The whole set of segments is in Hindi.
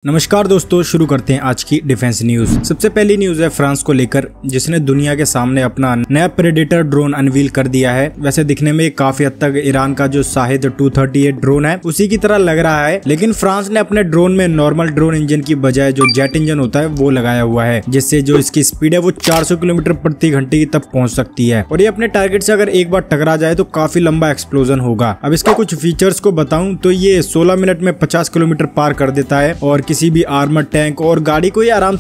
नमस्कार दोस्तों, शुरू करते हैं आज की डिफेंस न्यूज। सबसे पहली न्यूज है फ्रांस को लेकर, जिसने दुनिया के सामने अपना नया प्रेडेटर ड्रोन अनवील कर दिया है। वैसे दिखने में काफी हद तक ईरान का जो शाहिद 238 ड्रोन है उसी की तरह लग रहा है, लेकिन फ्रांस ने अपने ड्रोन में नॉर्मल ड्रोन इंजन की बजाय जो जेट इंजन होता है वो लगाया हुआ है, जिससे जो इसकी स्पीड है वो 400 किलोमीटर प्रति घंटे तक पहुंच सकती है। और ये अपने टारगेट से अगर एक बार टकरा जाए तो काफी लंबा एक्सप्लोजन होगा। अब इसके कुछ फीचर्स को बताऊं तो ये 16 मिनट में 50 किलोमीटर पार कर देता है और किसी भी आर्मर टैंक और गाड़ी को ये आराम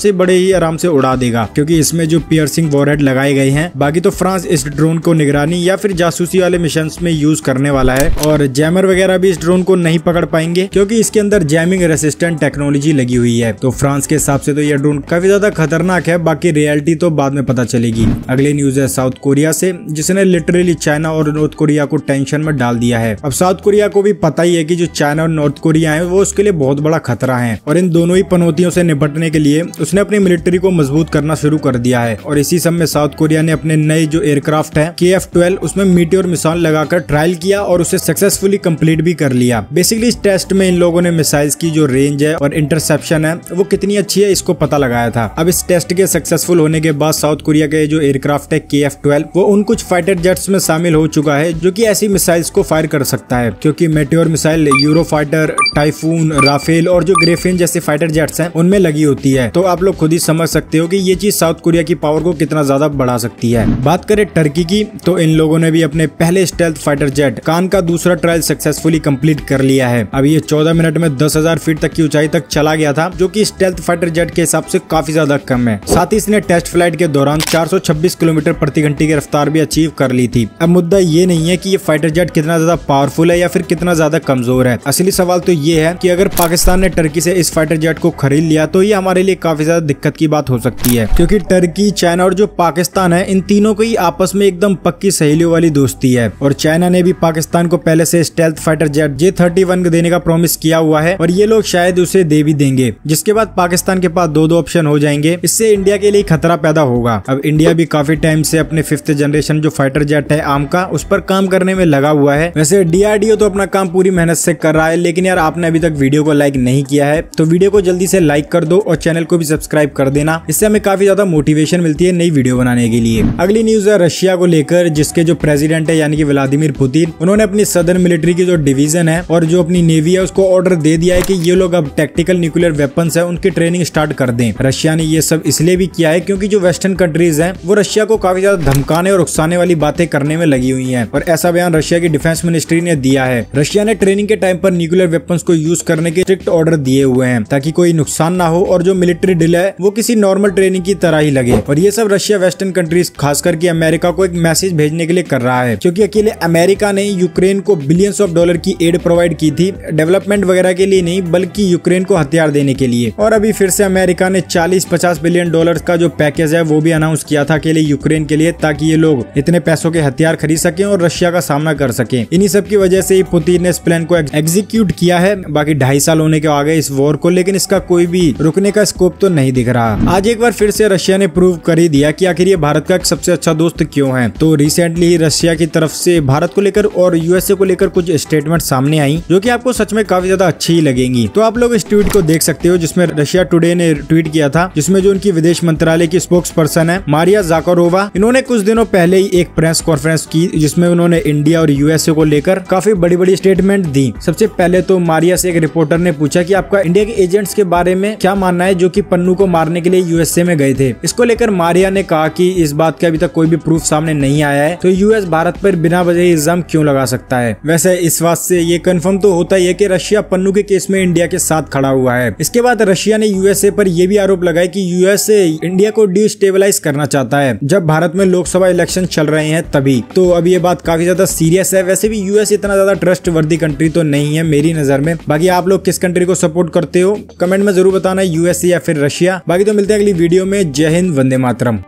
से उड़ा देगा, क्योंकि इसमें जो पियर्सिंग वॉरहेड लगाए गए हैं। बाकी तो फ्रांस इस ड्रोन को निगरानी या फिर जासूसी वाले मिशन में यूज करने वाला है, और जैमर वगैरह भी इस ड्रोन को नहीं पकड़ पाएंगे क्योंकि इसके अंदर जैमिंग रेसिस्टेंट टेक्नोलॉजी लगी हुई है। तो फ्रांस के हिसाब से तो यह ड्रोन काफी ज्यादा खतरनाक है, बाकी रियलिटी तो बाद में पता चलेगी। अगली न्यूज है साउथ कोरिया से, जिसने लिटरली चाइना और नॉर्थ कोरिया को टेंशन में डाल दिया है। अब साउथ कोरिया को भी पता ही है कि जो चाइना और नॉर्थ कोरिया है वो उसके लिए बहुत बड़ा खतरा है, और इन दोनों ही पनौतियों से निपटने के लिए उसने अपनी मिलिट्री को मजबूत करना शुरू कर दिया है। और इसी समय साउथ कोरिया ने अपने नए जो एयरक्राफ्ट है KF-12 उसमें मीटियोर मिसाइल लगाकर ट्रायल किया और उसे सक्सेसफुली कंप्लीट भी कर लिया। बेसिकली इस टेस्ट में इन लोगों ने मिसाइल्स की जो रेंज है और इंटरसेप्शन है वो कितनी अच्छी है इसको पता लगाया था। अब इस टेस्ट के सक्सेसफुल होने के बाद साउथ कोरिया के जो एयरक्राफ्ट है KF-12 वो उन कुछ फाइटर जेट्स में शामिल हो चुका है जो कि ऐसी मिसाइल्स को फायर कर सकता है, क्योंकि Meteor missile Eurofighter, Typhoon, Rafale और जो ग्रिफिन जैसे फाइटर जेट्स हैं उनमें लगी होती है। तो आप लोग खुद ही समझ सकते हो कि ये चीज साउथ कोरिया की पावर को कितना ज्यादा बढ़ा सकती है। बात करें टर्की की, तो इन लोगों ने भी अपने पहले स्टेल्थ फाइटर जेट कान का दूसरा ट्रायल सक्सेसफुली कंप्लीट कर लिया है। अब ये 14 मिनट में 10,000 फीट तक की ऊंचाई तक चला गया था, जो कि स्टेल्थ फाइटर जेट के हिसाब से काफी ज्यादा कम है। साथ ही इसने टेस्ट फ्लाइट के दौरान 426 किलोमीटर प्रति घंटे की रफ्तार भी अचीव कर ली थी। अब मुद्दा ये नहीं है कि ये फाइटर जेट कितना ज्यादा पावरफुल है या फिर कितना ज्यादा कमजोर है। असली सवाल तो ये है कि अगर पाकिस्तान ने टर्की से इस फाइटर जेट को खरीद लिया तो ये हमारे लिए काफी ज्यादा दिक्कत की बात हो सकती है, क्योंकि टर्की, चाइना और जो पाकिस्तान है इन तीनों को ही आपस में एकदम पक्की सहेलियों वाली दोस्ती है। और चाइना ने भी पाकिस्तान को पहले से स्टेल्थ फाइटर जेट J-31 देने का प्रॉमिस किया हुआ है, और ये लोग शायद उसे दे भी देंगे, जिसके बाद पाकिस्तान के पास दो ऑप्शन हो जाएंगे। इससे इंडिया के लिए खतरा पैदा होगा। अब इंडिया भी काफी टाइम से अपने 5th जनरेशन जो फाइटर जेट है आर्म का, उस पर काम करने में लगा हुआ है। वैसे DRDO तो अपना काम पूरी मेहनत से कर रहा है, लेकिन यार आपने अभी तक वीडियो को लाइक नहीं किया है तो वीडियो को जल्दी से लाइक कर दो और चैनल को भी सब्सक्राइब कर देना। इससे हमें काफी ज्यादा मोटिवेशन मिलती है नई वीडियो बनाने के लिए। अगली न्यूज है रशिया को लेकर, जिसके जो प्रेसिडेंट है यानी कि व्लादिमीर पुतिन, उन्होंने अपनी सदर्न मिलिट्री की जो डिवीजन है और जो अपनी नेवी है उसको ऑर्डर दे दिया है कि ये लोग अब टैक्टिकल न्यूक्लियर वेपन्स है उनकी ट्रेनिंग स्टार्ट कर दें। रशिया ने ये सब इसलिए भी किया है क्योंकि जो वेस्टर्न कंट्रीज हैं वो रशिया को काफी ज्यादा धमकाने और उकसाने वाली बातें करने में लगी हुई है, और ऐसा बयान रशिया की डिफेंस मिनिस्ट्री ने दिया है। रशिया ने ट्रेनिंग के टाइम पर न्यूक्लियर वेपन्स को यूज करने के स्ट्रिक्ट ऑर्डर दिए हुए हैं ताकि कोई नुकसान ना हो और जो मिलिट्री ड्रिल है वो किसी नॉर्मल ट्रेनिंग की तरह ही लगे। और ये सब रशिया वेस्टर्न कंट्रीज खास करके अमेरिका को एक मैसेज भेजने के लिए कर रहा है, क्योंकि अकेले अमेरिका ने यूक्रेन को बिलियंस ऑफ डॉलर की एड प्रोवाइड की थी, डेवलपमेंट वगैरह के लिए नहीं बल्कि यूक्रेन को हथियार देने के लिए। और अभी फिर से अमेरिका ने 40-50 बिलियन डॉलर का जो पैकेज है वो भी अनाउंस किया था अकेले यूक्रेन के लिए, ताकि ये लोग इतने पैसों के हथियार खरीद सके और रशिया का सामना कर सके। इन्हीं सब की वजह से ही पुतिन ने इस प्लान को एग्जीक्यूट किया है। बाकी 2.5 साल होने के आ गए इस वॉर को, लेकिन इसका कोई भी रुकने का स्कोप तो नहीं दिख रहा। आज एक बार फिर से रशिया ने प्रूव कर ही दिया कि आखिर ये भारत का एक सबसे अच्छा दोस्त क्यों है। तो रिसेंटली ही रशिया की तरफ से भारत को लेकर और USA को लेकर कुछ स्टेटमेंट सामने आई जो कि आपको सच में काफी ज्यादा अच्छी ही लगेंगी। तो आप लोग इस ट्वीट को देख सकते हो, जिसमें रशिया टुडे ने ट्वीट किया था, जिसमें जो उनकी विदेश मंत्रालय की स्पोक्स पर्सन है मारिया जाकारोवा, इन्होंने कुछ दिनों पहले ही एक प्रेस कॉन्फ्रेंस की जिसमें उन्होंने इंडिया और USA को लेकर काफी बड़ी बड़ी स्टेटमेंट दी। सबसे पहले तो मारिया से एक रिपोर्टर ने पूछा कि आपका इंडिया के एजेंट्स के बारे में क्या मानना है जो कि पन्नू को मारने के लिए USA में गए थे। इसको लेकर मारिया ने कहा कि इस बात का अभी तक कोई भी प्रूफ सामने नहीं आया है, तो US भारत पर बिना वजह इल्जाम क्यों लगा सकता है। वैसे इस बात से ये कंफर्म तो होता ही है कि रशिया पन्नू के केस में इंडिया के साथ खड़ा हुआ है। इसके बाद रशिया ने USA पर यह भी आरोप लगाया कि USA इंडिया को डिस्टेबलाइज करना चाहता है जब भारत में लोकसभा इलेक्शन चल रहे हैं तभी। तो अब ये बात काफी ज्यादा सीरियस है। वैसे भी US इतना ज्यादा ट्रस्ट वर्दी कंट्री तो नहीं है मेरी नजर में। बाकी आप लोग किस कंट्री को सपोर्ट करते हो कमेंट में जरूर बताना, USA या फिर रशिया। बाकी तो मिलते हैं अगली वीडियो में। जय हिंद, वंदे मातरम।